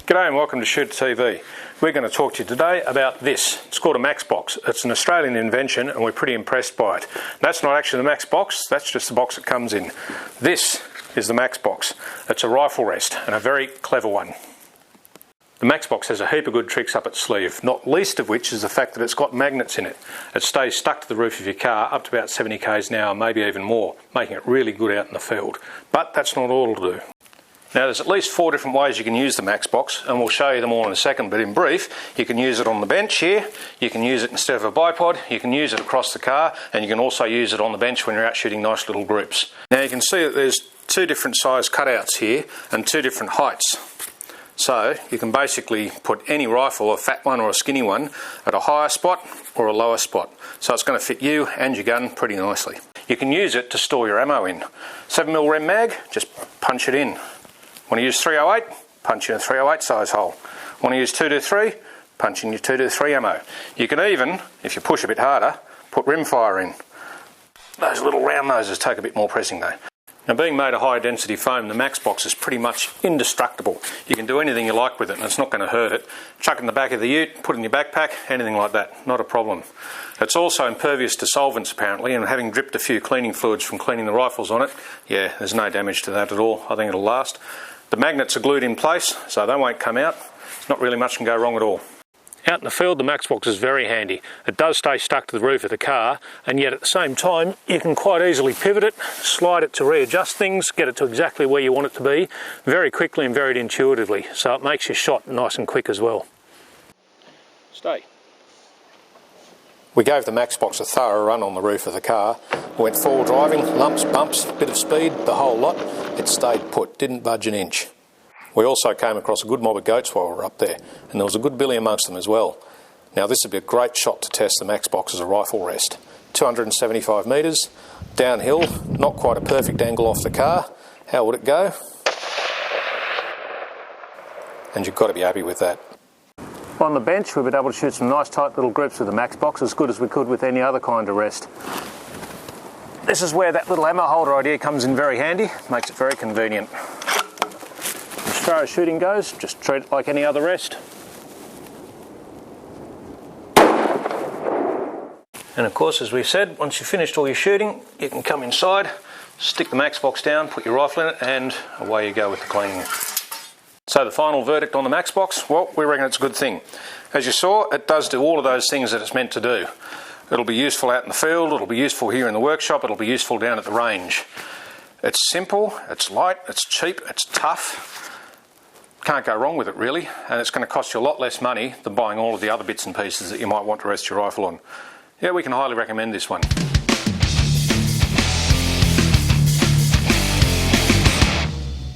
G'day and welcome to Shoot TV. We're going to talk to you today about this. It's called a Max Box. It's an Australian invention and we're pretty impressed by it. That's not actually the Max Box, that's just the box it comes in. This is the Max Box. It's a rifle rest and a very clever one. The Max Box has a heap of good tricks up its sleeve, not least of which is the fact that it's got magnets in it. It stays stuck to the roof of your car up to about 70 k's an hour, maybe even more, making it really good out in the field. But that's not all it'll do. Now there's at least 4 different ways you can use the Max Box, and we'll show you them all in a second, but in brief, you can use it on the bench here, you can use it instead of a bipod, you can use it across the car, and you can also use it on the bench when you're out shooting nice little groups. Now you can see that there's 2 different size cutouts here and 2 different heights. So you can basically put any rifle, a fat one or a skinny one, at a higher spot or a lower spot. So it's going to fit you and your gun pretty nicely. You can use it to store your ammo in. 7mm Rem mag, just punch it in. Want to use 308? Punch in a 308 size hole. Want to use 223? Punch in your 223 ammo. You can even, if you push a bit harder, put rimfire in. Those little round noses take a bit more pressing though. Now being made of high density foam, the Max Box is pretty much indestructible. You can do anything you like with it and it's not going to hurt it. Chuck it in the back of the ute, put it in your backpack, anything like that, not a problem. It's also impervious to solvents apparently, and having dripped a few cleaning fluids from cleaning the rifles on it, yeah, there's no damage to that at all. I think it'll last. The magnets are glued in place, so they won't come out. Not really much can go wrong at all. Out in the field, the Max Box is very handy. It does stay stuck to the roof of the car, and yet at the same time, you can quite easily pivot it, slide it to readjust things, get it to exactly where you want it to be, very quickly and very intuitively, so it makes your shot nice and quick as well. Stay. We gave the Max Box a thorough run on the roof of the car. We went forward driving, lumps, bumps, bit of speed, the whole lot. It stayed put, didn't budge an inch. We also came across a good mob of goats while we were up there, and there was a good billy amongst them as well. Now this would be a great shot to test the Max Box as a rifle rest. 275 metres, downhill, not quite a perfect angle off the car. How would it go? And you've got to be happy with that. On the bench, we've been able to shoot some nice tight little groups with the Max Box, as good as we could with any other kind of rest. This is where that little ammo holder idea comes in very handy, makes it very convenient. As far as shooting goes, just treat it like any other rest. And of course, as we said, once you've finished all your shooting, you can come inside, stick the Max Box down, put your rifle in it, and away you go with the cleaning. So the final verdict on the Max Box, well, we reckon it's a good thing. As you saw, it does do all of those things that it's meant to do. It'll be useful out in the field, it'll be useful here in the workshop, it'll be useful down at the range. It's simple, it's light, it's cheap, it's tough. Can't go wrong with it really, and it's going to cost you a lot less money than buying all of the other bits and pieces that you might want to rest your rifle on. Yeah, we can highly recommend this one.